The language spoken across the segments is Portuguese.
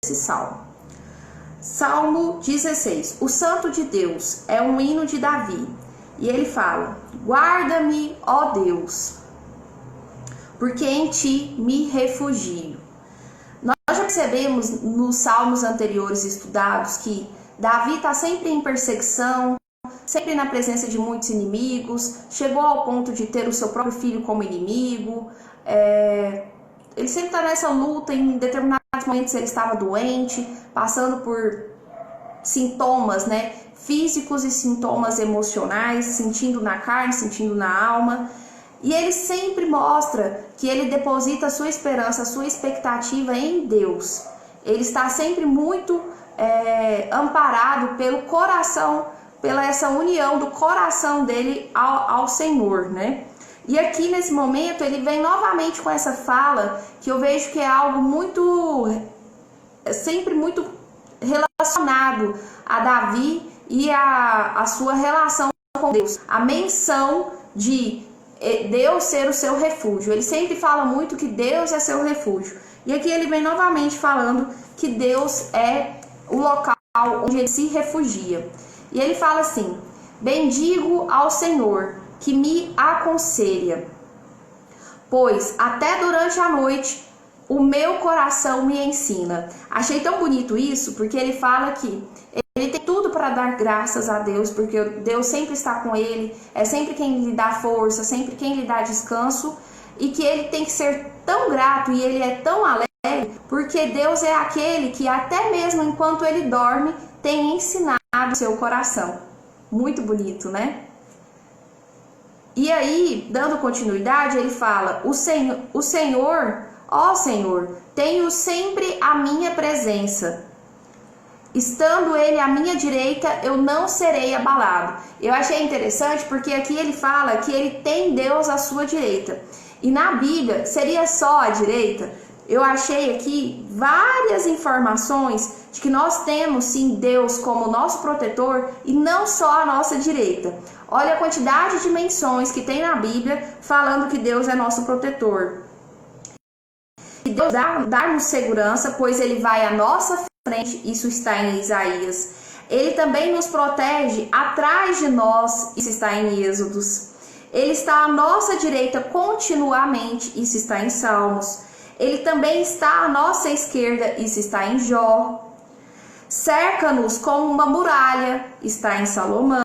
esse salmo. Salmo 16. O Santo de Deus é um hino de Davi. E ele fala: guarda-me, ó Deus, porque em ti me refugio. Nós já percebemos nos salmos anteriores estudados que Davi está sempre em perseguição, sempre na presença de muitos inimigos, chegou ao ponto de ter o seu próprio filho como inimigo. Ele sempre está nessa luta, em determinados momentos ele estava doente, passando por sintomas, né, físicos e sintomas emocionais, sentindo na carne, sentindo na alma. E ele sempre mostra que ele deposita a sua esperança, a sua expectativa em Deus. Ele está sempre muito amparado pelo coração, pela essa união do coração dele ao Senhor, né? E aqui nesse momento ele vem novamente com essa fala que eu vejo que é algo sempre muito relacionado a Davi e a sua relação com Deus. A menção de Deus ser o seu refúgio. Ele sempre fala muito que Deus é seu refúgio. E aqui ele vem novamente falando que Deus é o local onde ele se refugia. E ele fala assim: bendigo ao Senhor que me aconselha, pois até durante a noite o meu coração me ensina. Achei tão bonito isso, porque ele fala que ele tem tudo para dar graças a Deus, porque Deus sempre está com ele, é sempre quem lhe dá força, sempre quem lhe dá descanso, e que ele tem que ser tão grato e ele é tão alegre, porque Deus é aquele que até mesmo enquanto ele dorme, tem ensinado o seu coração. Muito bonito, né? E aí, dando continuidade, ele fala: o Senhor, ó Senhor, tenho sempre a minha presença. Estando ele à minha direita, eu não serei abalado. Eu achei interessante porque aqui ele fala que ele tem Deus à sua direita. E na Bíblia, seria só a direita? Eu achei aqui várias informações de que nós temos sim Deus como nosso protetor e não só a nossa direita. Olha a quantidade de menções que tem na Bíblia falando que Deus é nosso protetor. E Deus dá-nos segurança, pois ele vai à nossa frente, isso está em Isaías. Ele também nos protege atrás de nós, isso está em Êxodos. Ele está à nossa direita continuamente, isso está em Salmos. Ele também está à nossa esquerda, isso está em Jó. Cerca-nos como uma muralha, está em Salomão.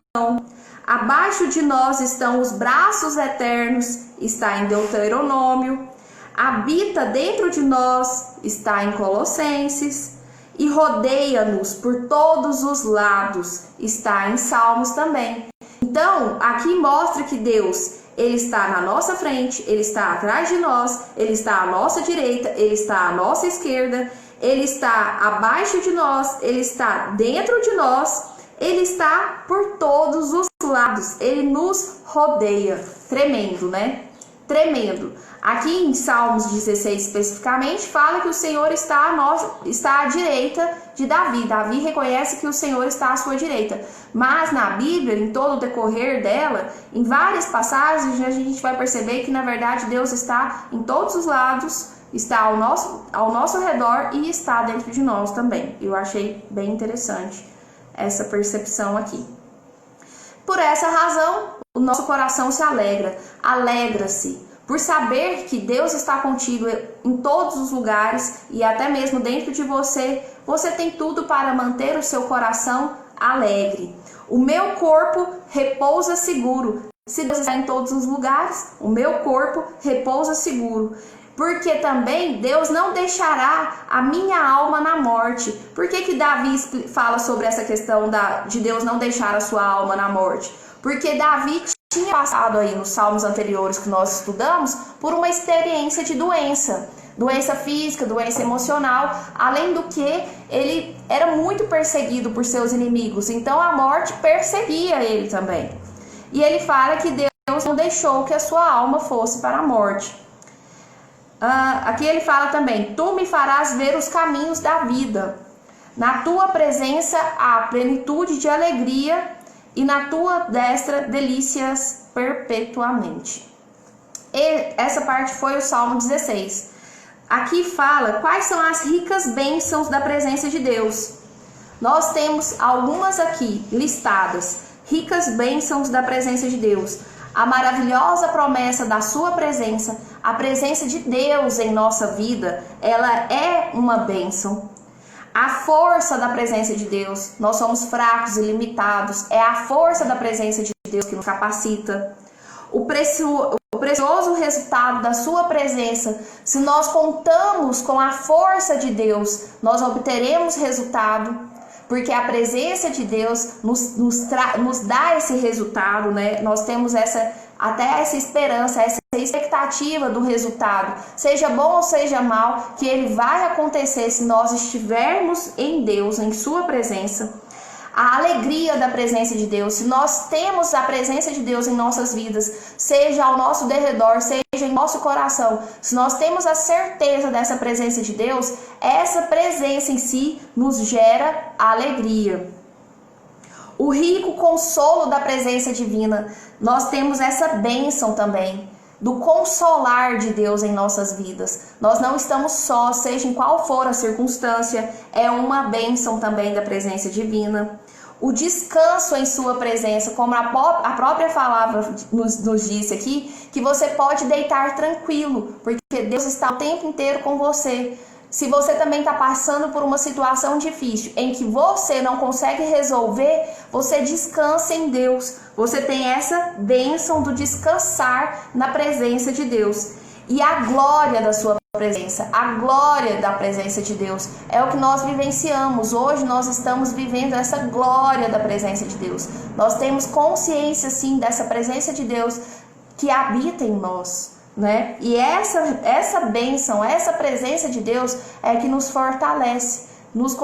Abaixo de nós estão os braços eternos, está em Deuteronômio. Habita dentro de nós, está em Colossenses. E rodeia-nos por todos os lados, está em Salmos também. Então, aqui mostra que Deus, ele está na nossa frente, ele está atrás de nós, ele está à nossa direita, ele está à nossa esquerda, ele está abaixo de nós, ele está dentro de nós, ele está por todos os lados, ele nos rodeia. Tremendo, né? Tremendo. Aqui em Salmos 16 especificamente fala que o Senhor está à direita de Davi. Davi reconhece que o Senhor está à sua direita. Mas na Bíblia, em todo o decorrer dela, em várias passagens, a gente vai perceber que na verdade Deus está em todos os lados, está ao nosso redor e está dentro de nós também. Eu achei bem interessante essa percepção aqui. Por essa razão, o nosso coração se alegra. Alegra-se por saber que Deus está contigo em todos os lugares e até mesmo dentro de você. Você tem tudo para manter o seu coração alegre. O meu corpo repousa seguro. Se Deus está em todos os lugares, o meu corpo repousa seguro. Porque também Deus não deixará a minha alma na morte. Por que Davi fala sobre essa questão de Deus não deixar a sua alma na morte? Porque Davi tinha passado aí nos salmos anteriores que nós estudamos por uma experiência de doença física, doença emocional, além do que ele era muito perseguido por seus inimigos, então a morte perseguia ele também. E ele fala que Deus não deixou que a sua alma fosse para a morte. Aqui ele fala também: tu me farás ver os caminhos da vida, na tua presença há plenitude de alegria, e na tua destra delícias perpetuamente. E essa parte foi o Salmo 16. aqui fala quais são as ricas bênçãos da presença de Deus. Nós temos algumas aqui listadas. Ricas bênçãos da presença de Deus. A maravilhosa promessa da sua presença, a presença de Deus em nossa vida, ela é uma bênção. A força da presença de Deus, nós somos fracos e limitados, é a força da presença de Deus que nos capacita. O precioso resultado da sua presença, se nós contamos com a força de Deus, nós obteremos resultado, porque a presença de Deus nos dá esse resultado, né? Nós temos até essa esperança, essa expectativa do resultado, seja bom ou seja mal, que ele vai acontecer se nós estivermos em Deus, em sua presença. A alegria da presença de Deus, se nós temos a presença de Deus em nossas vidas, seja ao nosso derredor, seja em nosso coração, se nós temos a certeza dessa presença de Deus, essa presença em si nos gera alegria. O rico consolo da presença divina, nós temos essa bênção também, do consolar de Deus em nossas vidas. Nós não estamos sós, seja em qual for a circunstância, é uma bênção também da presença divina. O descanso em sua presença, como a própria palavra nos disse aqui, que você pode deitar tranquilo, porque Deus está o tempo inteiro com você. Se você também está passando por uma situação difícil, em que você não consegue resolver, você descansa em Deus. Você tem essa bênção do descansar na presença de Deus. E a glória da sua presença, a glória da presença de Deus, é o que nós vivenciamos. Hoje nós estamos vivendo essa glória da presença de Deus. Nós temos consciência, sim, dessa presença de Deus que habita em nós, né? E essa bênção, essa presença de Deus é que nos fortalece, nos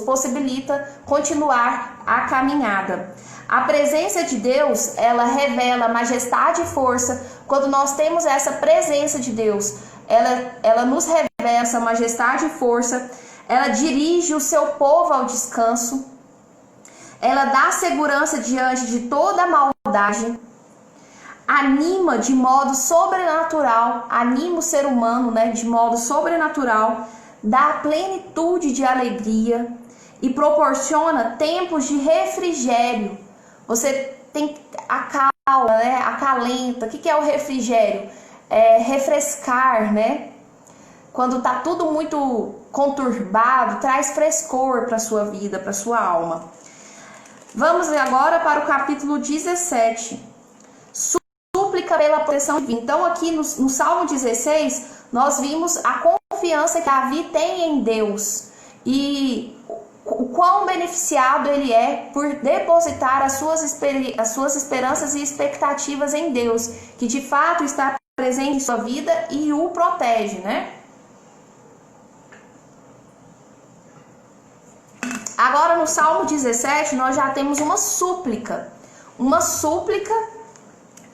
possibilita continuar a caminhada. A presença de Deus, ela revela majestade e força. Quando nós temos essa presença de Deus, ela nos revela essa majestade e força. Ela dirige o seu povo ao descanso. Ela dá segurança diante de toda a maldade. Anima de modo sobrenatural, anima o ser humano, né, de modo sobrenatural, dá plenitude de alegria e proporciona tempos de refrigério. Você tem acalma, né, acalenta. O que é o refrigério? É refrescar, né? Quando está tudo muito conturbado, traz frescor para a sua vida, para a sua alma. Vamos agora para o capítulo 17. Súplica pela proteção divina. Então aqui no Salmo 16, nós vimos a confiança que Davi tem em Deus e o quão beneficiado ele é por depositar as suas esperanças e expectativas em Deus, que de fato está presente em sua vida e o protege, né? Agora no Salmo 17 nós já temos uma súplica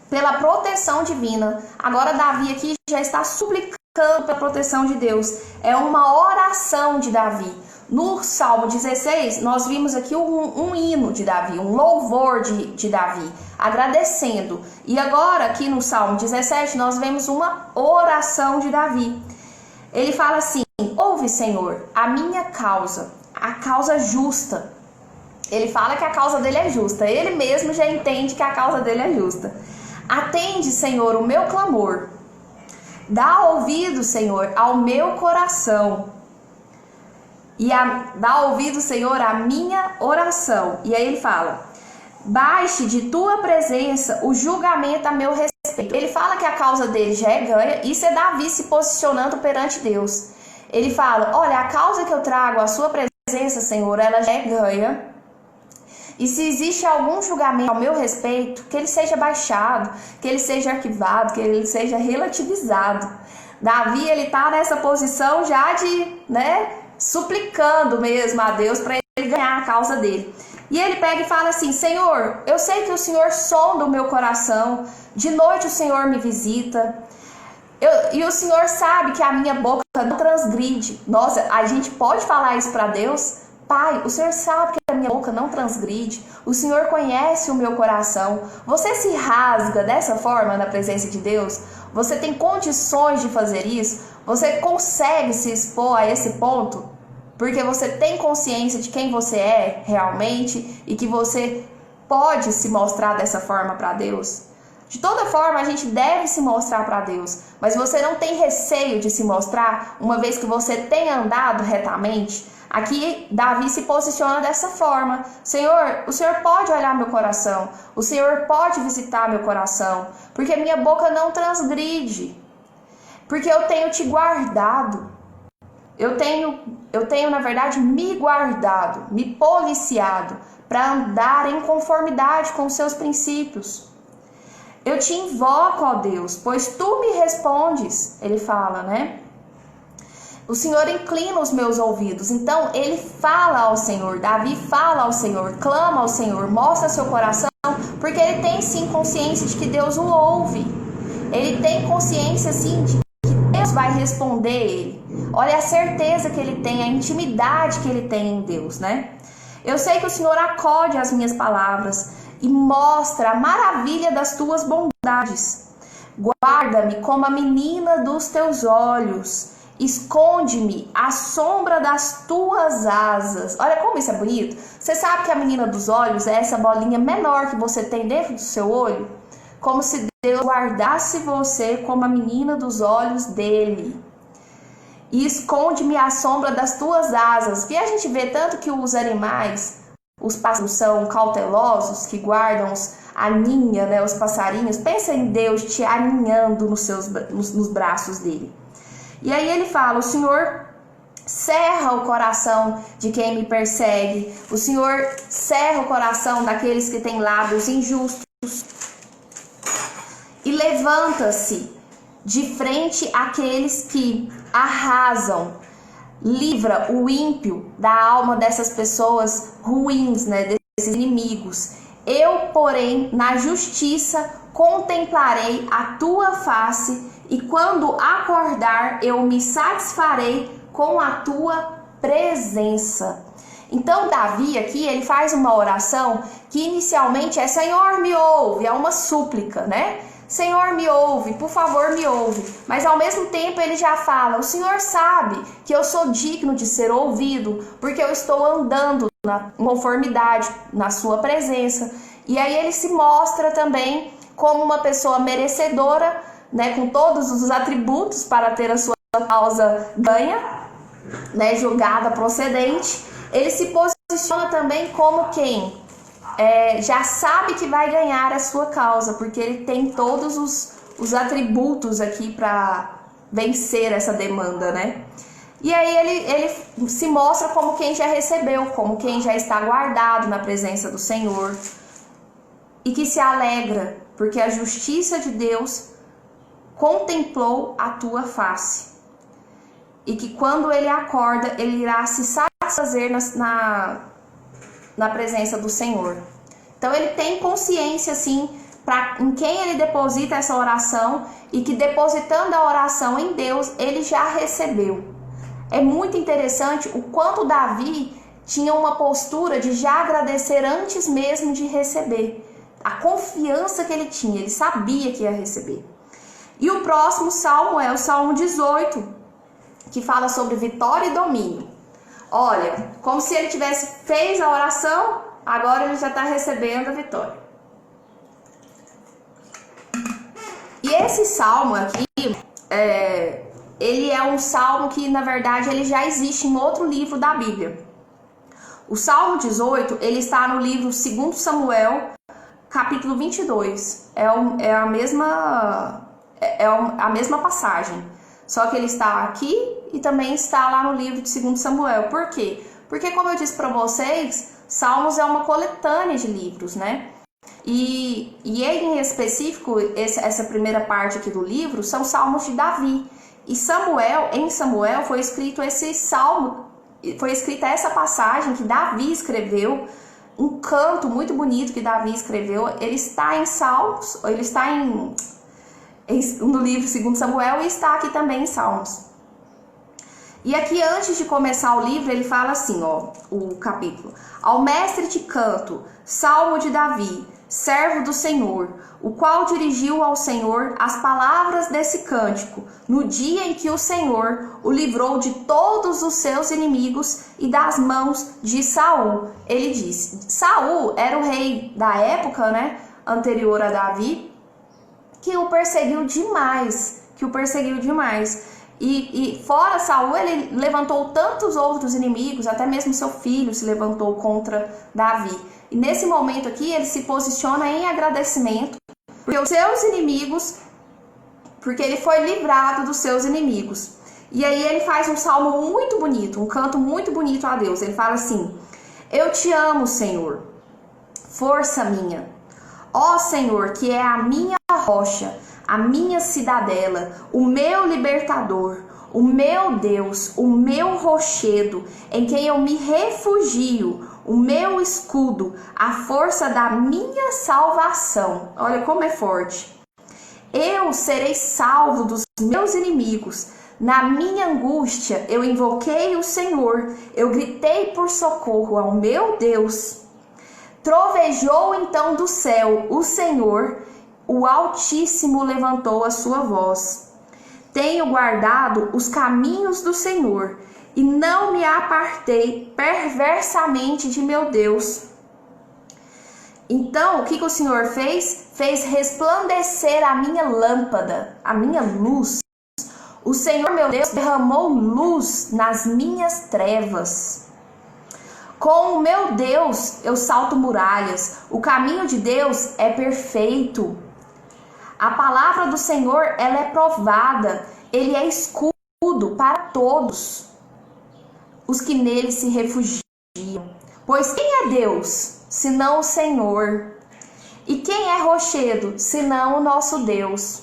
pela proteção divina. Agora Davi aqui já está suplicando pela proteção de Deus. É uma oração de Davi. No Salmo 16, nós vimos aqui um hino de Davi, um louvor de Davi, agradecendo. E agora, aqui no Salmo 17, nós vemos uma oração de Davi. Ele fala assim: ouve, Senhor, a minha causa, a causa justa. Ele fala que a causa dele é justa. Ele mesmo já entende que a causa dele é justa. Atende, Senhor, o meu clamor. Dá ouvido, Senhor, ao meu coração. E dá ouvido, Senhor, à minha oração. E aí ele fala: baixe de tua presença o julgamento a meu respeito. Ele fala que a causa dele já é ganha. Isso é Davi se posicionando perante Deus. Ele fala: olha, a causa que eu trago à sua presença, Senhor, ela já é ganha. E se existe algum julgamento ao meu respeito, que ele seja baixado, que ele seja arquivado, que ele seja relativizado. Davi, ele tá nessa posição já de, né, suplicando mesmo a Deus para ele ganhar a causa dele. E ele pega e fala assim: Senhor, eu sei que o Senhor sonda o meu coração, de noite o Senhor me visita, e o Senhor sabe que a minha boca não transgride. Nossa, a gente pode falar isso para Deus? Pai, o Senhor sabe que a minha boca não transgride, o Senhor conhece o meu coração. Você se rasga dessa forma na presença de Deus? Você tem condições de fazer isso? Você consegue se expor a esse ponto? Porque você tem consciência de quem você é realmente e que você pode se mostrar dessa forma para Deus? De toda forma, a gente deve se mostrar para Deus, mas você não tem receio de se mostrar uma vez que você tem andado retamente? Aqui, Davi se posiciona dessa forma: Senhor, o Senhor pode olhar meu coração, o Senhor pode visitar meu coração, porque minha boca não transgride, porque eu tenho te guardado, eu tenho na verdade me guardado, me policiado para andar em conformidade com os seus princípios. Eu te invoco, ó Deus, pois tu me respondes, ele fala, né? O Senhor inclina os meus ouvidos. Então ele fala ao Senhor, Davi fala ao Senhor, clama ao Senhor, mostra seu coração, porque ele tem sim consciência de que Deus o ouve. Ele tem consciência sim de que Deus vai responder ele. Olha a certeza que ele tem, a intimidade que ele tem em Deus, né? Eu sei que o Senhor acode às minhas palavras e mostra a maravilha das tuas bondades. Guarda-me como a menina dos teus olhos. Esconde-me à sombra das tuas asas. Olha como isso é bonito. Você sabe que a menina dos olhos é essa bolinha menor que você tem dentro do seu olho? Como se Deus guardasse você como a menina dos olhos dele. E esconde-me à sombra das tuas asas. Que a gente vê tanto que os animais, os pássaros são cautelosos, que guardam a ninha, né, os passarinhos. Pensa em Deus te aninhando nos braços dele. E aí ele fala: o Senhor cerra o coração de quem me persegue. O Senhor cerra o coração daqueles que têm lábios injustos. E levanta-se de frente àqueles que arrasam. Livra o ímpio da alma dessas pessoas ruins, né, desses inimigos. Eu, porém, na justiça contemplarei a tua face, e quando acordar eu me satisfarei com a tua presença. Então Davi aqui, ele faz uma oração que inicialmente é: Senhor, me ouve, é uma súplica, né? Senhor, me ouve, por favor, me ouve. Mas ao mesmo tempo ele já fala: o Senhor sabe que eu sou digno de ser ouvido, porque eu estou andando na conformidade, na sua presença. E aí ele se mostra também como uma pessoa merecedora, né, com todos os atributos para ter a sua causa ganha, né, julgada procedente. Ele se posiciona também como quem já sabe que vai ganhar a sua causa, porque ele tem todos os atributos aqui para vencer essa demanda, né? E aí ele se mostra como quem já recebeu, como quem já está guardado na presença do Senhor e que se alegra, porque a justiça de Deus contemplou a tua face. E que quando ele acorda, ele irá se satisfazer na presença do Senhor. Então ele tem consciência, assim, em quem ele deposita essa oração, e que depositando a oração em Deus, ele já recebeu. É muito interessante o quanto Davi tinha uma postura de já agradecer antes mesmo de receber. A confiança que ele tinha, ele sabia que ia receber. E o próximo salmo é o Salmo 18, que fala sobre vitória e domínio. Olha, como se ele fez a oração, agora ele já está recebendo a vitória. E esse salmo aqui, ele é um salmo que, na verdade, ele já existe em outro livro da Bíblia. O Salmo 18, ele está no livro 2 Samuel, capítulo 22. É a mesma passagem. Só que ele está aqui e também está lá no livro de 2 Samuel. Por quê? Porque, como eu disse para vocês, Salmos é uma coletânea de livros, né? E em específico, essa primeira parte aqui do livro, são Salmos de Davi. E em Samuel foi escrito esse salmo, foi escrita essa passagem que Davi escreveu, um canto muito bonito que Davi escreveu. Ele está em Salmos, ele está no livro 2 Samuel e está aqui também em Salmos. E aqui, antes de começar o livro, ele fala assim, ó, o capítulo: ao mestre te canto, salmo de Davi, servo do Senhor, o qual dirigiu ao Senhor as palavras desse cântico, no dia em que o Senhor o livrou de todos os seus inimigos e das mãos de Saul. Ele disse, Saul era o rei da época, né, anterior a Davi, que o perseguiu demais, E fora Saul, ele levantou tantos outros inimigos, até mesmo seu filho se levantou contra Davi. E nesse momento aqui, ele se posiciona em agradecimento, porque os seus inimigos, porque ele foi livrado dos seus inimigos. E aí ele faz um salmo muito bonito, um canto muito bonito a Deus. Ele fala assim, eu te amo, Senhor, força minha. Ó Senhor, que é a minha rocha, a minha cidadela, o meu libertador, o meu Deus, o meu rochedo, em quem eu me refugio, o meu escudo, a força da minha salvação. Olha como é forte. Eu serei salvo dos meus inimigos. Na minha angústia, eu invoquei o Senhor. Eu gritei por socorro ao meu Deus. Trovejou então do céu o Senhor, o Altíssimo levantou a sua voz. Tenho guardado os caminhos do Senhor e não me apartei perversamente de meu Deus. Então, o que o Senhor fez? Fez resplandecer a minha lâmpada, a minha luz. O Senhor, meu Deus, derramou luz nas minhas trevas. Com o meu Deus, eu salto muralhas. O caminho de Deus é perfeito. A palavra do Senhor, ela é provada. Ele é escudo para todos os que nele se refugiam. Pois quem é Deus, senão o Senhor? E quem é rochedo, senão o nosso Deus?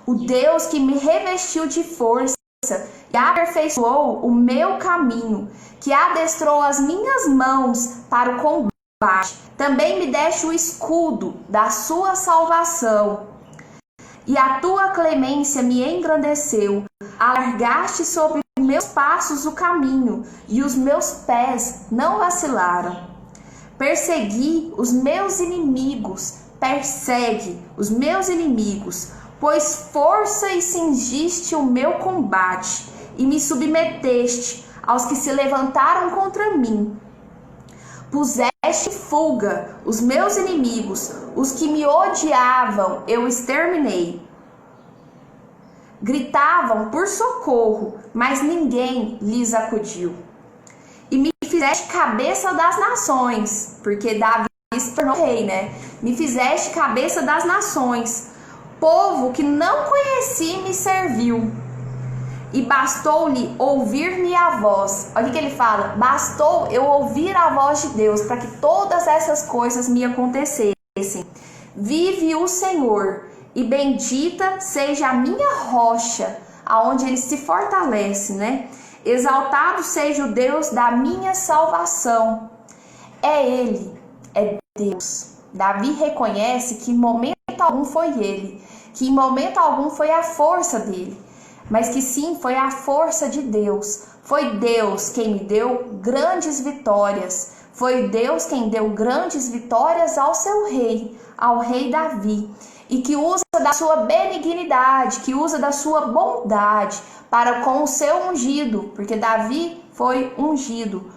O Deus que me revestiu de força e aperfeiçoou o meu caminho, que adestrou as minhas mãos para o combate. Também me deste o escudo da sua salvação. E a tua clemência me engrandeceu. Alargaste sobre meus passos o caminho, e os meus pés não vacilaram. Persegui os meus inimigos, persegue os meus inimigos, pois força e cingiste o meu combate, e me submeteste aos que se levantaram contra mim. Puseste em fuga os meus inimigos, os que me odiavam, eu exterminei. Gritavam por socorro, mas ninguém lhes acudiu. E me fizeste cabeça das nações, porque Davi se tornou rei, né? Me fizeste cabeça das nações. Povo que não conheci me serviu. E bastou-lhe ouvir-me a voz. Olha o que ele fala. Bastou eu ouvir a voz de Deus para que todas essas coisas me acontecessem. Vive o Senhor, e bendita seja a minha rocha, aonde ele se fortalece, né? Exaltado seja o Deus da minha salvação. É ele, é Deus. Davi reconhece que em momento algum foi ele, que em momento algum foi a força dele, mas que sim, foi a força de Deus. Foi Deus quem me deu grandes vitórias. Foi Deus quem deu grandes vitórias ao seu rei, ao rei Davi. E que usa da sua benignidade, que usa da sua bondade para com o seu ungido, porque Davi foi ungido.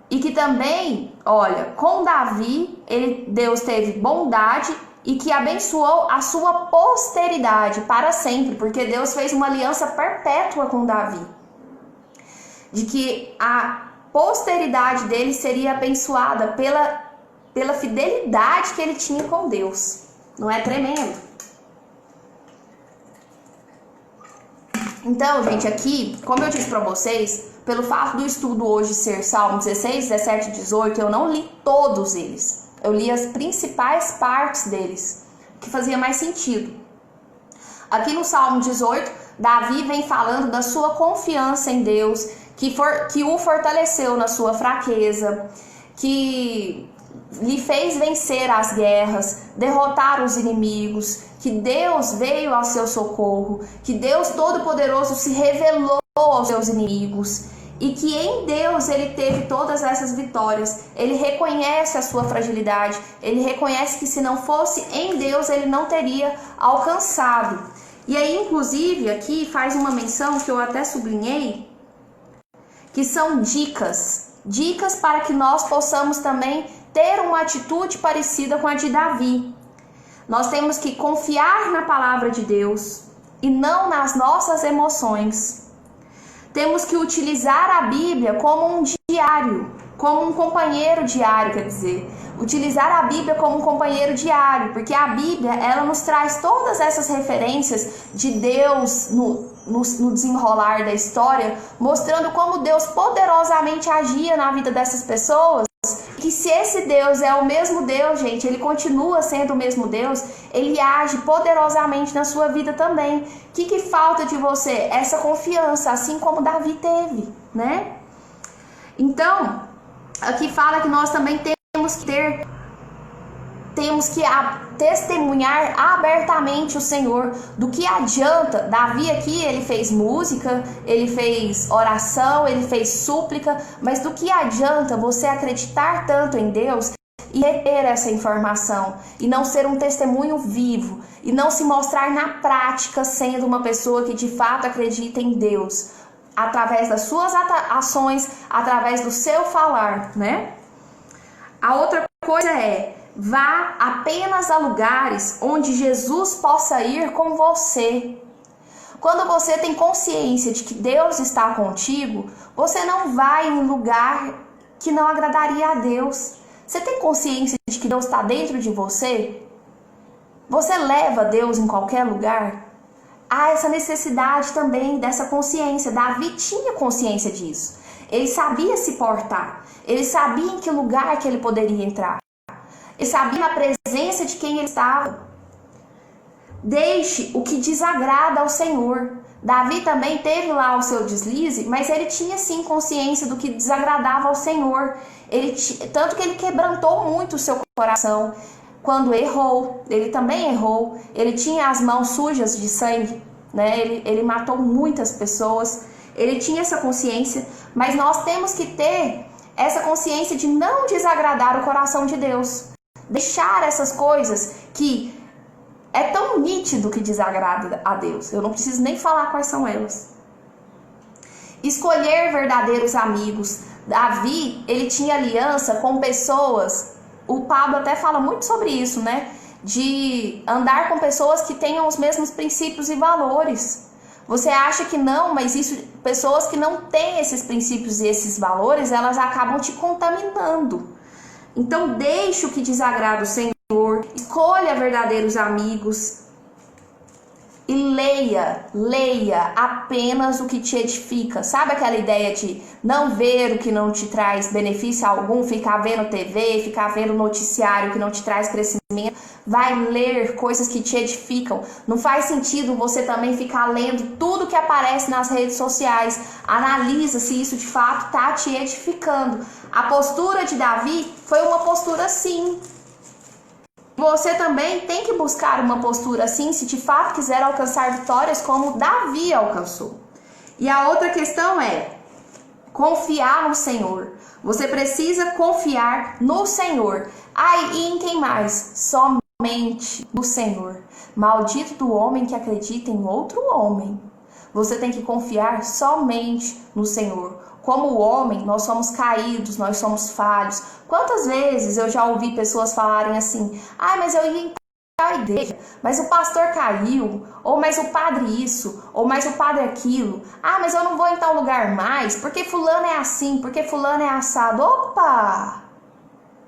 E que também, olha, com Davi, Deus teve bondade e que abençoou a sua posteridade para sempre, porque Deus fez uma aliança perpétua com Davi, de que a posteridade dele seria abençoada pela fidelidade que ele tinha com Deus. Não é tremendo? Então, gente, aqui, como eu disse para vocês, pelo fato do estudo hoje ser Salmo 16, 17 e 18, eu não li todos eles. Eu li as principais partes deles, que fazia mais sentido. Aqui no Salmo 18, Davi vem falando da sua confiança em Deus, que o fortaleceu na sua fraqueza, que lhe fez vencer as guerras, derrotar os inimigos, que Deus veio ao seu socorro, que Deus Todo-Poderoso se revelou aos seus inimigos e que em Deus ele teve todas essas vitórias. Ele reconhece a sua fragilidade, ele reconhece que se não fosse em Deus ele não teria alcançado. E aí, inclusive, aqui faz uma menção que eu até sublinhei, que são dicas para que nós possamos também ter uma atitude parecida com a de Davi. Nós temos que confiar na palavra de Deus e não nas nossas emoções. Temos que utilizar a Bíblia como um diário, como um companheiro diário, quer dizer, utilizar a Bíblia como um companheiro diário, porque a Bíblia, ela nos traz todas essas referências de Deus no desenrolar da história, mostrando como Deus poderosamente agia na vida dessas pessoas, que se esse Deus é o mesmo Deus, gente, ele continua sendo o mesmo Deus, ele age poderosamente na sua vida também. O que falta de você? Essa confiança, assim como Davi teve, né? Então, aqui fala que nós também temos que testemunhar abertamente o Senhor. Do que adianta? Davi aqui, ele fez música, ele fez oração, ele fez súplica, mas do que adianta você acreditar tanto em Deus e reter essa informação e não ser um testemunho vivo e não se mostrar na prática sendo uma pessoa que de fato acredita em Deus, através das suas ações, através do seu falar, né? A outra coisa é: vá apenas a lugares onde Jesus possa ir com você. Quando você tem consciência de que Deus está contigo, você não vai em lugar que não agradaria a Deus. Você tem consciência de que Deus está dentro de você? Você leva Deus em qualquer lugar? Há essa necessidade também dessa consciência. Davi tinha consciência disso. Ele sabia se portar. Ele sabia em que lugar que ele poderia entrar. Ele sabia a presença de quem ele estava. Deixe o que desagrada ao Senhor. Davi também teve lá o seu deslize, mas ele tinha sim consciência do que desagradava ao Senhor. Tanto que ele quebrantou muito o seu coração. Quando errou, ele também errou. Ele tinha as mãos sujas de sangue, né? Ele matou muitas pessoas. Ele tinha essa consciência, mas nós temos que ter essa consciência de não desagradar o coração de Deus. Deixar essas coisas que é tão nítido que desagrada a Deus. Eu não preciso nem falar quais são elas. Escolher verdadeiros amigos. Davi, ele tinha aliança com pessoas. O Pablo até fala muito sobre isso, né? De andar com pessoas que tenham os mesmos princípios e valores. Você acha que não, mas pessoas que não têm esses princípios e esses valores, elas acabam te contaminando. Então, deixe o que desagrada o Senhor, escolha verdadeiros amigos e leia apenas o que te edifica. Sabe aquela ideia de não ver o que não te traz benefício algum, ficar vendo TV, ficar vendo noticiário que não te traz crescimento? Vai ler coisas que te edificam. Não faz sentido você também ficar lendo tudo que aparece nas redes sociais. Analisa se isso de fato está te edificando. A postura de Davi foi uma postura assim. Você também tem que buscar uma postura assim se de fato quiser alcançar vitórias como Davi alcançou. E a outra questão é confiar no Senhor. Você precisa confiar no Senhor. E em quem mais? Somente no Senhor. Maldito do homem que acredita em outro homem. Você tem que confiar somente no Senhor. Como homem, nós somos caídos, nós somos falhos. Quantas vezes eu já ouvi pessoas falarem assim: mas eu ia em tal igreja, mas o pastor caiu, ou mas o padre isso, ou mas o padre aquilo. Mas eu não vou em tal lugar mais, porque fulano é assim, porque fulano é assado. Opa!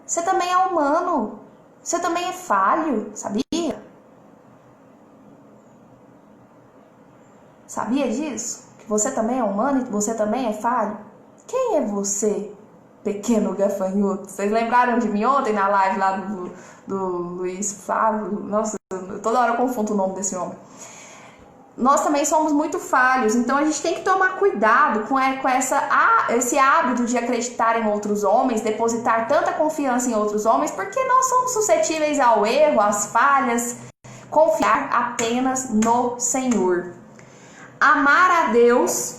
Você também é humano, você também é falho, sabia? Sabia disso? Que você também é humano e você também é falho? Quem é você, pequeno gafanhoto? Vocês lembraram de mim ontem na live lá do Luiz Fábio? Nossa, toda hora eu confundo o nome desse homem. Nós também somos muito falhos, então a gente tem que tomar cuidado com esse hábito de acreditar em outros homens, depositar tanta confiança em outros homens, porque nós somos suscetíveis ao erro, às falhas. Confiar apenas no Senhor. Amar a Deus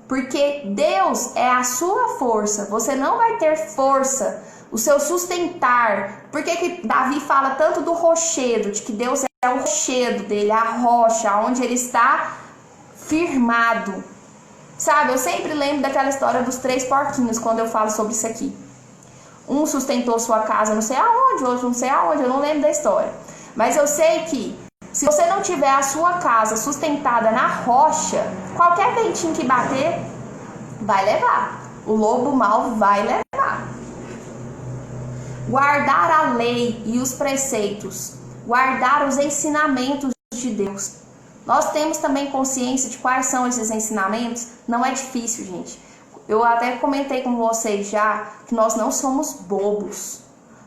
porque Deus é a sua força. Você não vai ter força, o seu sustentar. Por que que Davi fala tanto do rochedo, de que Deus é o rochedo dele, a rocha, onde ele está firmado? Sabe, eu sempre lembro daquela história dos 3 porquinhos quando eu falo sobre isso aqui. Um sustentou sua casa não sei aonde, outro não sei aonde, eu não lembro da história. Mas eu sei que se você não tiver a sua casa sustentada na rocha, qualquer ventinho que bater, vai levar. O lobo mau vai levar. Guardar a lei e os preceitos, guardar os ensinamentos de Deus. Nós temos também consciência de quais são esses ensinamentos? Não é difícil, gente. Eu até comentei com vocês já que nós não somos bobos.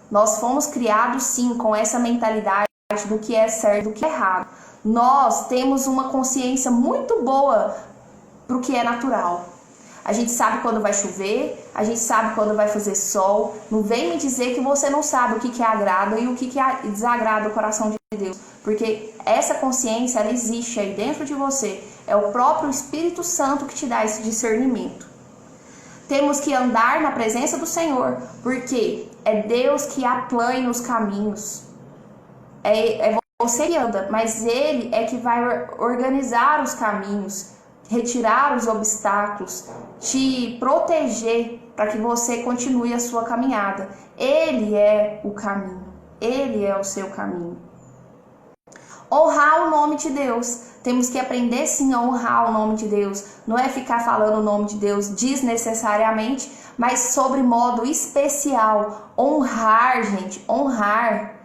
Nós fomos criados sim com essa mentalidade do que é certo e do que é errado. Nós temos uma consciência muito boa para o que é natural. A gente sabe quando vai chover, a gente sabe quando vai fazer sol. Não vem me dizer que você não sabe o que agrada e o que desagrada o coração de Deus. Porque essa consciência, ela existe aí dentro de você. É o próprio Espírito Santo que te dá esse discernimento. Temos que andar na presença do Senhor, porque é Deus que aplana os caminhos. É você que anda, mas Ele é que vai organizar os caminhos, retirar os obstáculos, te proteger para que você continue a sua caminhada. Ele é o caminho, Ele é o seu caminho. Honrar o nome de Deus. Temos que aprender sim a honrar o nome de Deus. Não é ficar falando o nome de Deus desnecessariamente, mas sobre modo especial. Honrar, gente, honrar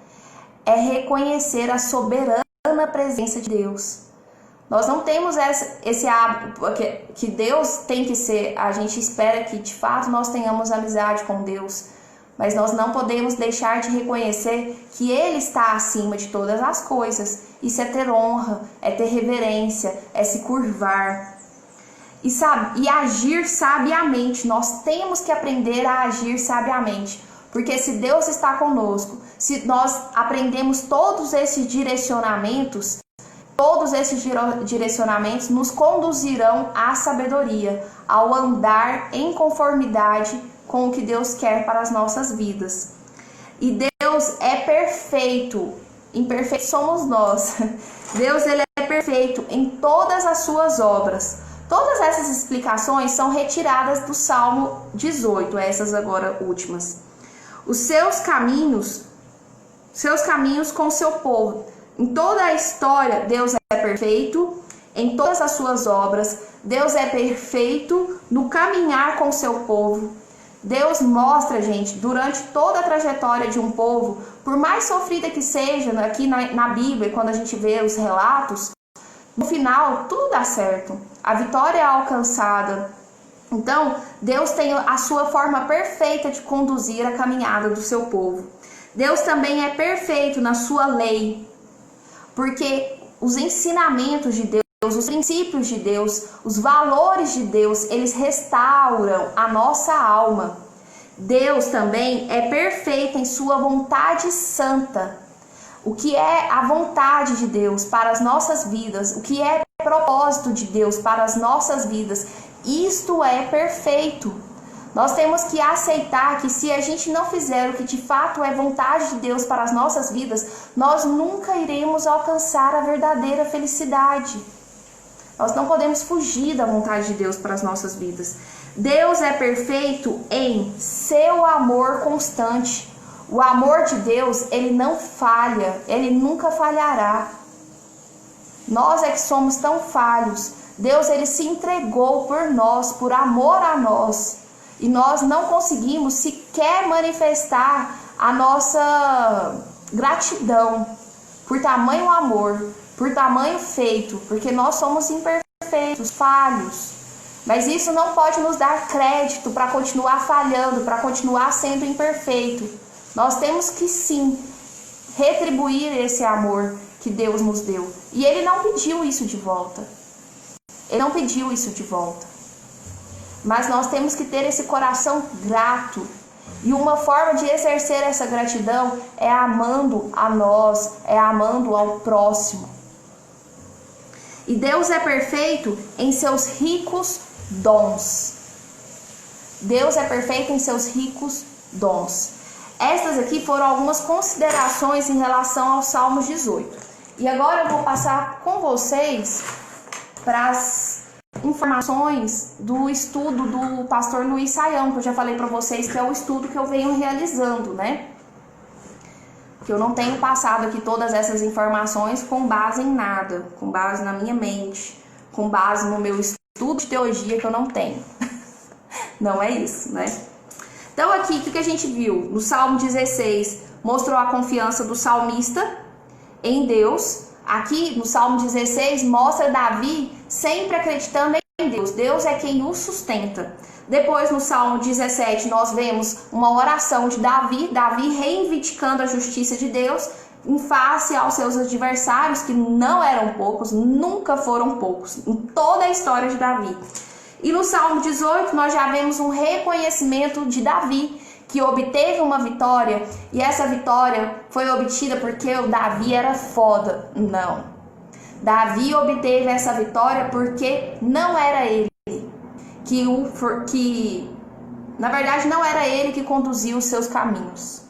é reconhecer a soberana presença de Deus. Nós não temos esse hábito, que Deus tem que ser, a gente espera que de fato nós tenhamos amizade com Deus, mas nós não podemos deixar de reconhecer que Ele está acima de todas as coisas. Isso é ter honra, é ter reverência, é se curvar. E agir sabiamente. Nós temos que aprender a agir sabiamente. Porque se Deus está conosco, se nós aprendemos todos esses direcionamentos nos conduzirão à sabedoria, ao andar em conformidade com o que Deus quer para as nossas vidas. E Deus é perfeito, imperfeitos somos nós. Deus, ele é perfeito em todas as suas obras. Todas essas explicações são retiradas do Salmo 18, essas agora últimas. Os seus caminhos com o seu povo. Em toda a história, Deus é perfeito em todas as suas obras. Deus é perfeito no caminhar com o seu povo. Deus mostra, gente, durante toda a trajetória de um povo, por mais sofrida que seja, aqui na Bíblia, quando a gente vê os relatos, no final tudo dá certo. A vitória é alcançada. Então, Deus tem a sua forma perfeita de conduzir a caminhada do seu povo. Deus também é perfeito na sua lei, porque os ensinamentos de Deus, os princípios de Deus, os valores de Deus, eles restauram a nossa alma. Deus também é perfeito em sua vontade santa. O que é a vontade de Deus para as nossas vidas, o que é o propósito de Deus para as nossas vidas, isto é perfeito. Nós temos que aceitar que se a gente não fizer o que de fato é vontade de Deus para as nossas vidas, nós nunca iremos alcançar a verdadeira felicidade. Nós não podemos fugir da vontade de Deus para as nossas vidas. Deus é perfeito em seu amor constante. O amor de Deus, ele não falha, ele nunca falhará. Nós é que somos tão falhos. Deus, ele se entregou por nós, por amor a nós. E nós não conseguimos sequer manifestar a nossa gratidão por tamanho amor, por tamanho feito, porque nós somos imperfeitos, falhos. Mas isso não pode nos dar crédito para continuar falhando, para continuar sendo imperfeito. Nós temos que sim retribuir esse amor que Deus nos deu. E Ele não pediu isso de volta. Ele não pediu isso de volta. Mas nós temos que ter esse coração grato. E uma forma de exercer essa gratidão é amando a nós, é amando ao próximo. E Deus é perfeito em seus ricos dons. Deus é perfeito em seus ricos dons. Estas aqui foram algumas considerações em relação ao Salmos 18. E agora eu vou passar com vocês para as informações do estudo do pastor Luiz Saião, que eu já falei para vocês que é o estudo que eu venho realizando, né? Que eu não tenho passado aqui todas essas informações com base em nada, com base na minha mente, com base no meu estudo de teologia que eu não tenho. Não é isso, né? Então aqui, o que a gente viu? No Salmo 16, mostrou a confiança do salmista em Deus. Aqui, no Salmo 16, mostra Davi sempre acreditando em Deus. Deus é quem o sustenta. Depois, no Salmo 17, nós vemos uma oração de Davi reivindicando a justiça de Deus em face aos seus adversários, que não eram poucos, nunca foram poucos, em toda a história de Davi. E no Salmo 18, nós já vemos um reconhecimento de Davi, que obteve uma vitória, e essa vitória foi obtida porque o Davi era foda. Não. Davi obteve essa vitória porque não era ele na verdade, não era ele que conduzia os seus caminhos.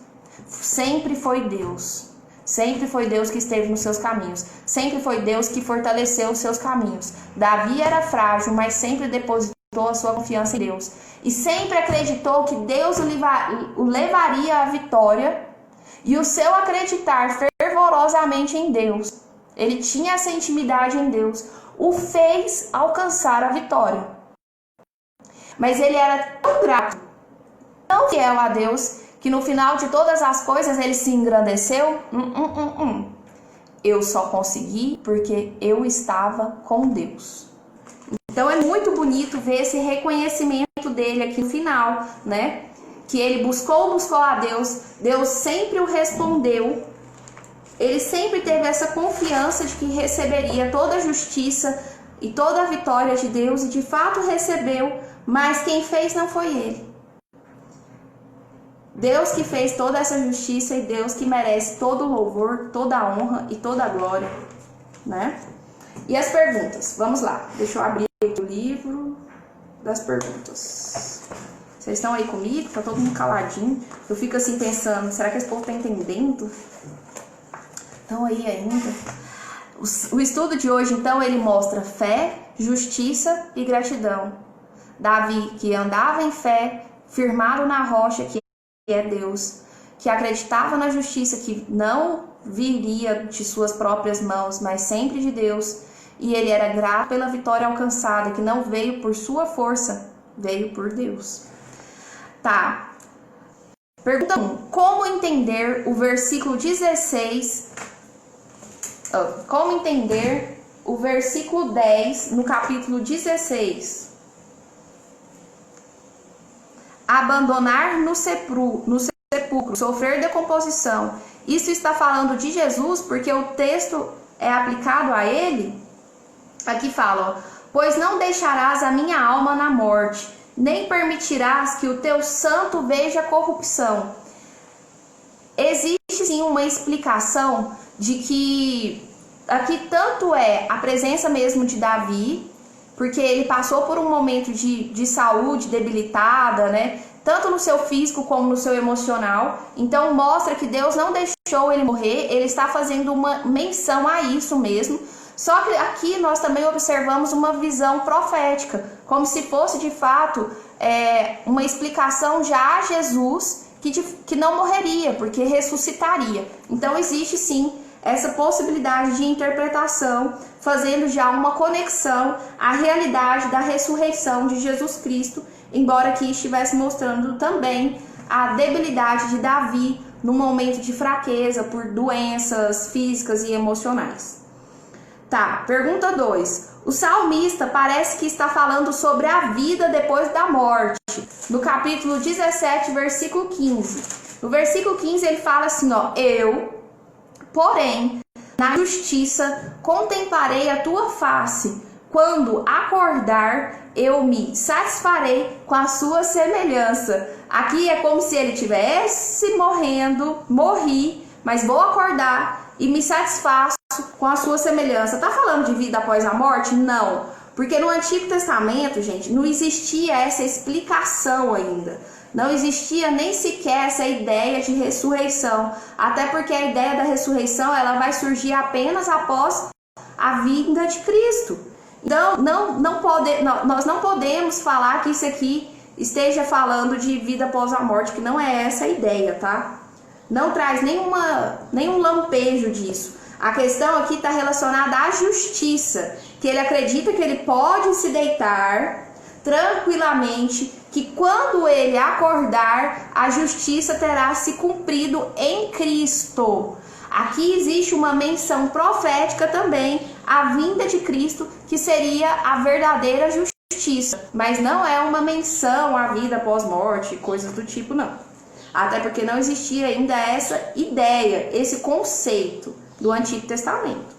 Sempre foi Deus. Sempre foi Deus que esteve nos seus caminhos. Sempre foi Deus que fortaleceu os seus caminhos. Davi era frágil, mas sempre depositou a sua confiança em Deus. E sempre acreditou que Deus o levaria à vitória. E o seu acreditar fervorosamente em Deus, ele tinha essa intimidade em Deus, o fez alcançar a vitória. Mas ele era tão grato, tão fiel a Deus, que no final de todas as coisas ele se engrandeceu. Eu só consegui porque eu estava com Deus. Então é muito bonito ver esse reconhecimento dele aqui no final, né? Que ele buscou a Deus, Deus sempre o respondeu. Ele sempre teve essa confiança de que receberia toda a justiça e toda a vitória de Deus, e de fato recebeu, mas quem fez não foi ele. Deus que fez toda essa justiça, e Deus que merece todo o louvor, toda a honra e toda a glória, né? E as perguntas, vamos lá, deixa eu abrir o livro das perguntas. Vocês estão aí comigo? Tá todo mundo caladinho. Eu fico assim pensando, será que esse povo tá entendendo? Estão aí ainda? O estudo de hoje, então, ele mostra fé, justiça e gratidão. Davi, que andava em fé, firmado na rocha que é Deus, que acreditava na justiça que não viria de suas próprias mãos, mas sempre de Deus, e ele era grato pela vitória alcançada, que não veio por sua força, veio por Deus. Tá. Pergunta 1. Como entender o versículo 16? Como entender o versículo 10 no capítulo 16? Abandonar no sepulcro, sofrer decomposição. Isso está falando de Jesus, porque o texto é aplicado a ele. Aqui fala, pois não deixarás a minha alma na morte, nem permitirás que o teu santo veja corrupção. Existe sim uma explicação de que aqui tanto é a presença mesmo de Davi, porque ele passou por um momento de saúde debilitada, né? Tanto no seu físico como no seu emocional. Então mostra que Deus não deixou ele morrer, ele está fazendo uma menção a isso mesmo. Só que aqui nós também observamos uma visão profética, como se fosse de fato uma explicação já a Jesus que não morreria, porque ressuscitaria. Então existe sim essa possibilidade de interpretação, fazendo já uma conexão à realidade da ressurreição de Jesus Cristo, embora aqui estivesse mostrando também a debilidade de Davi no momento de fraqueza por doenças físicas e emocionais. Tá, pergunta 2. O salmista parece que está falando sobre a vida depois da morte, no capítulo 17, versículo 15. No versículo 15 ele fala assim, porém, na justiça contemplarei a tua face. Quando acordar, eu me satisfarei com a sua semelhança. Aqui é como se ele estivesse morri, mas vou acordar e me satisfaço com a sua semelhança. Tá falando de vida após a morte? Não. Porque no Antigo Testamento, gente, não existia essa explicação ainda. Não existia nem sequer essa ideia de ressurreição. Até porque a ideia da ressurreição ela vai surgir apenas após a vinda de Cristo. Então, nós não podemos falar que isso aqui esteja falando de vida após a morte, que não é essa a ideia, tá? Não traz nenhum lampejo disso. A questão aqui está relacionada à justiça, que ele acredita que ele pode se deitar tranquilamente, que quando ele acordar, a justiça terá se cumprido em Cristo. Aqui existe uma menção profética também à vinda de Cristo, que seria a verdadeira justiça, mas não é uma menção à vida pós-morte, coisas do tipo, não. Até porque não existia ainda essa ideia, esse conceito do Antigo Testamento.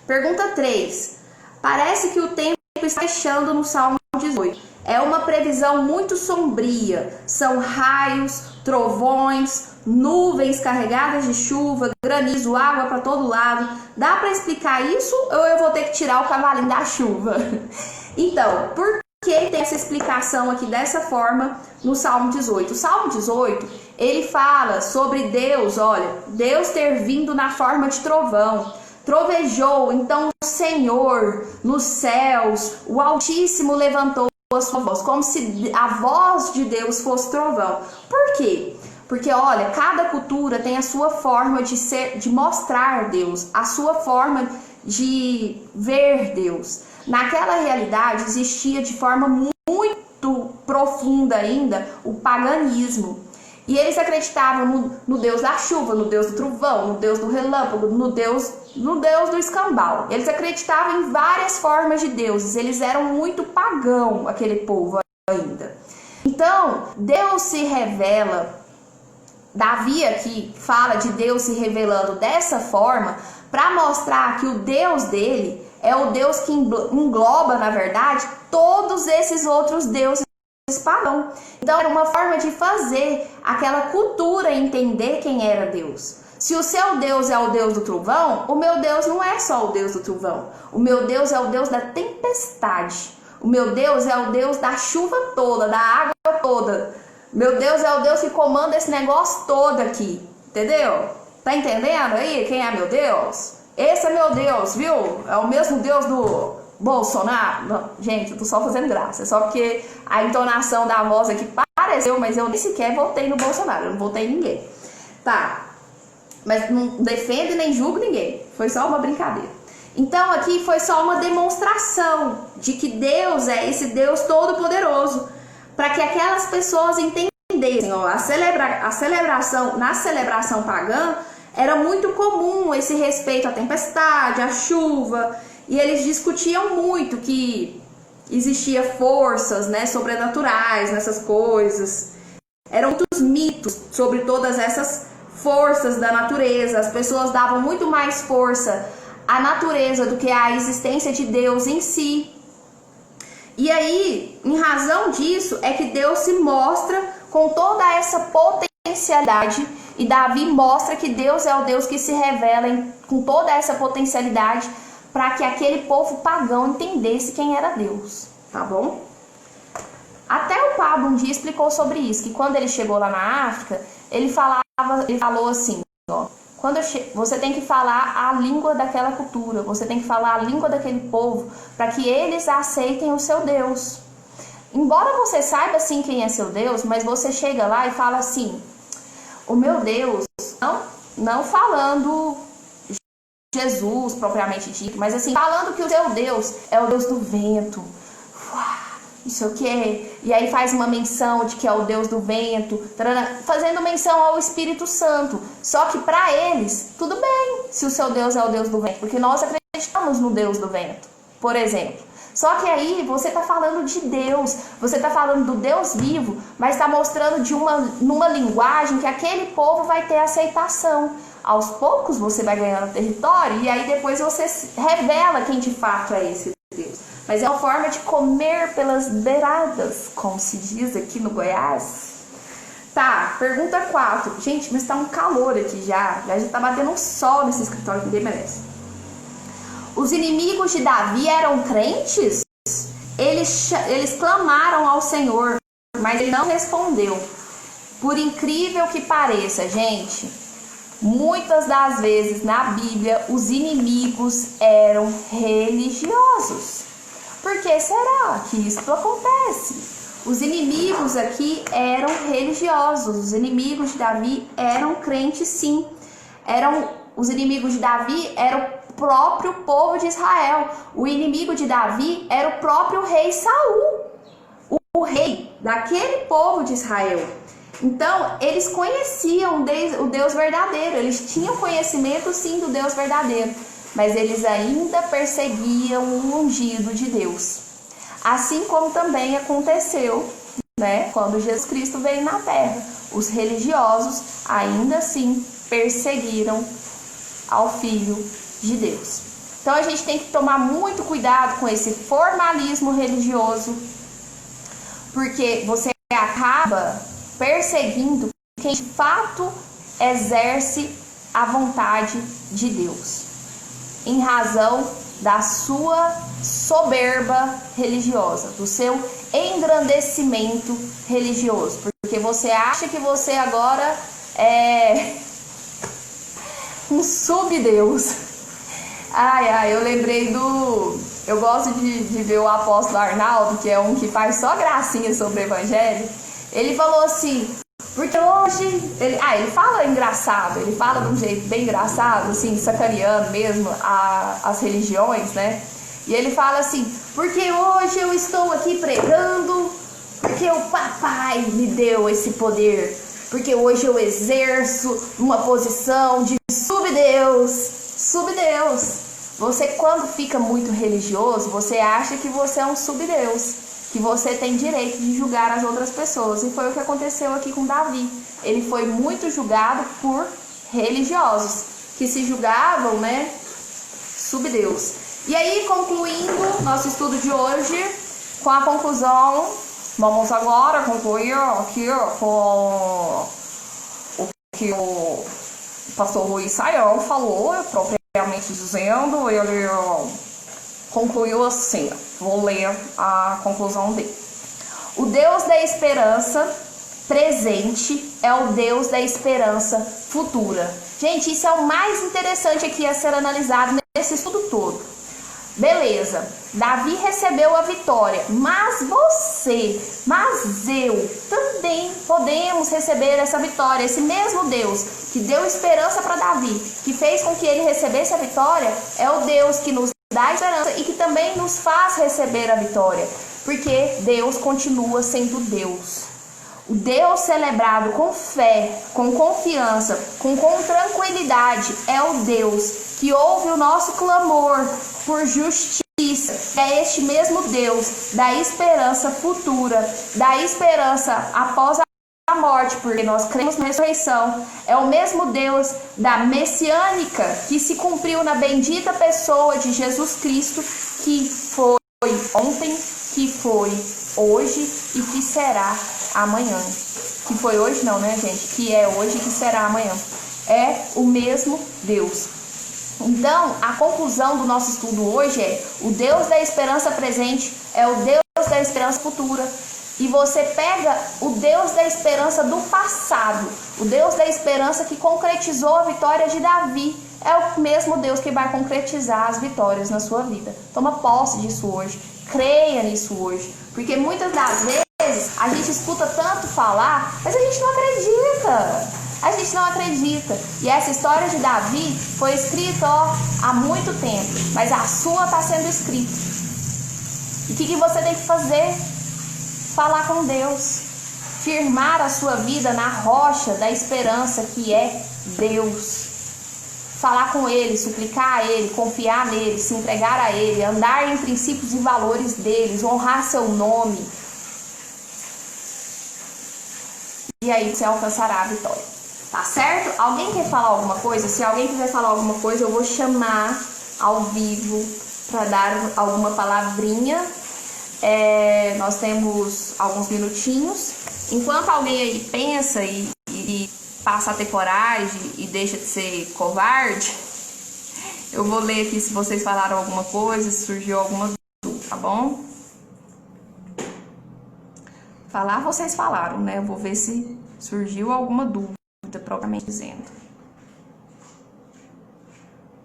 Pergunta 3. Parece que o tempo está fechando no Salmo 18. É uma previsão muito sombria. São raios, trovões, nuvens carregadas de chuva, granizo, água para todo lado. Dá para explicar isso ou eu vou ter que tirar o cavalinho da chuva? Então, por que tem essa explicação aqui dessa forma no Salmo 18? O Salmo 18, ele fala sobre Deus, olha, Deus ter vindo na forma de trovão. Trovejou, então o Senhor nos céus, o Altíssimo levantou a sua voz, como se a voz de Deus fosse trovão. Por quê? Porque, olha, cada cultura tem a sua forma de mostrar Deus, a sua forma de ver Deus. Naquela realidade existia de forma muito profunda ainda o paganismo. E eles acreditavam no Deus da chuva, no Deus do trovão, no Deus do relâmpago, no Deus do escambau. Eles acreditavam em várias formas de deuses. Eles eram muito pagão, aquele povo ainda. Então, Deus se revela. Davi aqui fala de Deus se revelando dessa forma para mostrar que o Deus dele é o Deus que engloba, na verdade, todos esses outros deuses pagão. Então era uma forma de fazer aquela cultura entender quem era Deus. Se o seu Deus é o Deus do trovão, o meu Deus não é só o Deus do trovão. O meu Deus é o Deus da tempestade. O meu Deus é o Deus da chuva toda, da água toda. Meu Deus é o Deus que comanda esse negócio todo aqui. Entendeu? Tá entendendo aí quem é meu Deus? Esse é meu Deus, viu? É o mesmo Deus do Bolsonaro? Não, gente, eu tô só fazendo graça. É só porque a entonação da voz aqui pareceu, mas eu nem sequer votei no Bolsonaro. Eu não votei em ninguém. Tá. Mas não defendo nem julgo ninguém. Foi só uma brincadeira. Então aqui foi só uma demonstração de que Deus é esse Deus todo-poderoso. Para que aquelas pessoas entendessem. Ó, na celebração pagã, era muito comum esse respeito à tempestade, à chuva. E eles discutiam muito que existia forças, né, sobrenaturais nessas coisas. Eram muitos mitos sobre todas essas forças da natureza. As pessoas davam muito mais força à natureza do que à existência de Deus em si. E aí, em razão disso, é que Deus se mostra com toda essa potencialidade. E Davi mostra que Deus é o Deus que se revela com toda essa potencialidade para que aquele povo pagão entendesse quem era Deus, tá bom? Até o Pablo um dia explicou sobre isso, que quando ele chegou lá na África, ele falou assim, ó, você tem que falar a língua daquela cultura, você tem que falar a língua daquele povo, para que eles aceitem o seu Deus. Embora você saiba sim quem é seu Deus, mas você chega lá e fala assim, o meu Deus, não falando Jesus propriamente dito, mas assim, falando que o seu Deus é o Deus do vento, isso o que, e aí faz uma menção de que é o Deus do vento, fazendo menção ao Espírito Santo. Só que para eles, tudo bem se o seu Deus é o Deus do vento, porque nós acreditamos no Deus do vento, por exemplo. Só que aí você está falando de Deus, você está falando do Deus vivo, mas está mostrando numa linguagem que aquele povo vai ter aceitação. Aos poucos você vai ganhando território e aí depois você revela quem de fato é esse Deus. Mas é uma forma de comer pelas beiradas, como se diz aqui no Goiás. Tá, pergunta 4. Gente, mas tá um calor aqui já tá batendo um sol nesse escritório, ninguém merece. Os inimigos de Davi eram crentes? Eles clamaram ao Senhor, mas ele não respondeu. Por incrível que pareça, gente, muitas das vezes na Bíblia os inimigos eram religiosos. Por que será que isso acontece? Os inimigos aqui eram religiosos. Os inimigos de Davi eram crentes, sim. Os inimigos de Davi eram o próprio povo de Israel. O inimigo de Davi era o próprio rei Saul, o rei daquele povo de Israel. Então, eles conheciam o Deus verdadeiro, eles tinham conhecimento sim do Deus verdadeiro, mas eles ainda perseguiam o ungido de Deus. Assim como também aconteceu, né, quando Jesus Cristo veio na terra. Os religiosos ainda assim perseguiram ao Filho de Deus. Então a gente tem que tomar muito cuidado com esse formalismo religioso, porque você acaba perseguindo quem de fato exerce a vontade de Deus, em razão da sua soberba religiosa, do seu engrandecimento religioso, porque você acha que você agora é um subdeus. Eu lembrei eu gosto de ver o apóstolo Arnaldo, que é um que faz só gracinha sobre o evangelho. Ele falou assim, porque hoje, ele fala engraçado, ele fala de um jeito bem engraçado, assim, sacaneando mesmo as religiões, né? E ele fala assim, porque hoje eu estou aqui pregando, porque o papai me deu esse poder, porque hoje eu exerço uma posição de subdeus. Você, quando fica muito religioso, você acha que você é um subdeus, que você tem direito de julgar as outras pessoas. E foi o que aconteceu aqui com Davi. Ele foi muito julgado por religiosos, que se julgavam, né, subdeus. E aí, concluindo nosso estudo de hoje, com a conclusão, vamos agora concluir aqui com o que o pastor Luiz Saião falou, propriamente dizendo. Ele concluiu assim, vou ler a conclusão dele. O Deus da esperança presente é o Deus da esperança futura. Gente, isso é o mais interessante aqui a ser analisado nesse estudo todo. Beleza, Davi recebeu a vitória, mas eu também podemos receber essa vitória. Esse mesmo Deus que deu esperança para Davi, que fez com que ele recebesse a vitória, é o Deus que nos dá esperança e que também nos faz receber a vitória, porque Deus continua sendo Deus. O Deus celebrado com fé, com confiança, com tranquilidade, é o Deus que ouve o nosso clamor por justiça. É este mesmo Deus da esperança futura, da esperança após a morte, porque nós cremos na ressurreição. É o mesmo Deus da messiânica que se cumpriu na bendita pessoa de Jesus Cristo, que foi ontem, que foi hoje e que será amanhã. Que foi hoje não, né, gente? Que é hoje e que será amanhã. É o mesmo Deus. Então, a conclusão do nosso estudo hoje é: o Deus da esperança presente é o Deus da esperança futura. E você pega o Deus da esperança do passado, o Deus da esperança que concretizou a vitória de Davi, é o mesmo Deus que vai concretizar as vitórias na sua vida. Toma posse disso hoje, creia nisso hoje, porque muitas das vezes a gente escuta tanto falar, mas a gente não acredita. E essa história de Davi foi escrita há muito tempo, mas a sua está sendo escrita. E o que você tem que fazer? Falar com Deus, firmar a sua vida na rocha da esperança que é Deus. Falar com Ele, suplicar a Ele, confiar nele, se entregar a Ele, andar em princípios e valores deles, honrar seu nome. E aí você alcançará a vitória. Tá certo? Alguém quer falar alguma coisa? Se alguém quiser falar alguma coisa, eu vou chamar ao vivo para dar alguma palavrinha. Nós temos alguns minutinhos. Enquanto alguém aí pensa e passa a ter coragem e deixa de ser covarde, Eu vou ler aqui se vocês falaram alguma coisa, se surgiu alguma dúvida, tá bom? Falar, vocês falaram, né? Eu vou ver se surgiu alguma dúvida, propriamente dizendo.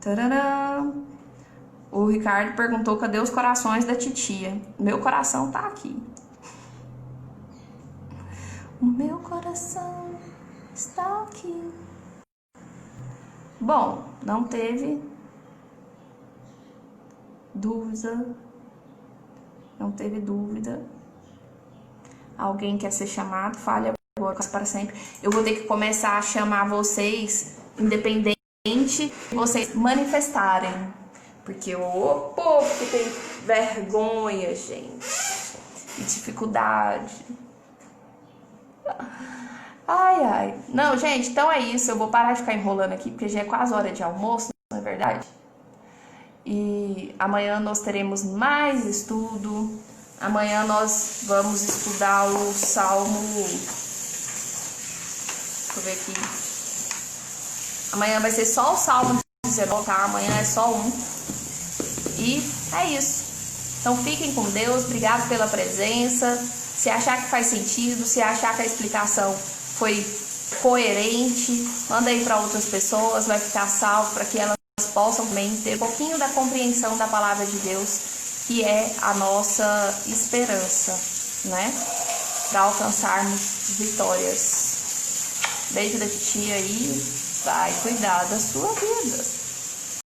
Tararam. O Ricardo perguntou, cadê os corações da titia? Meu coração tá aqui. O meu coração está aqui. Bom, não teve dúvida. Não teve dúvida. Alguém quer ser chamado? Fale agora para sempre. Eu vou ter que começar a chamar vocês, independente de vocês manifestarem. Porque o povo que tem vergonha, gente, e dificuldade. Ai, ai. Não, gente, então é isso. Eu vou parar de ficar enrolando aqui, porque já é quase hora de almoço, não é verdade? E amanhã nós teremos mais estudo. Amanhã nós vamos estudar o Salmo. Deixa eu ver aqui. Amanhã vai ser só o Salmo 19, tá? Amanhã é só um. E é isso. Então fiquem com Deus. Obrigado pela presença. Se achar que faz sentido, se achar que a explicação foi coerente, manda aí para outras pessoas, vai ficar salvo para que elas possam também ter um pouquinho da compreensão da palavra de Deus, que é a nossa esperança, né? Para alcançarmos vitórias. Beijo da titia aí, vai cuidar da sua vida.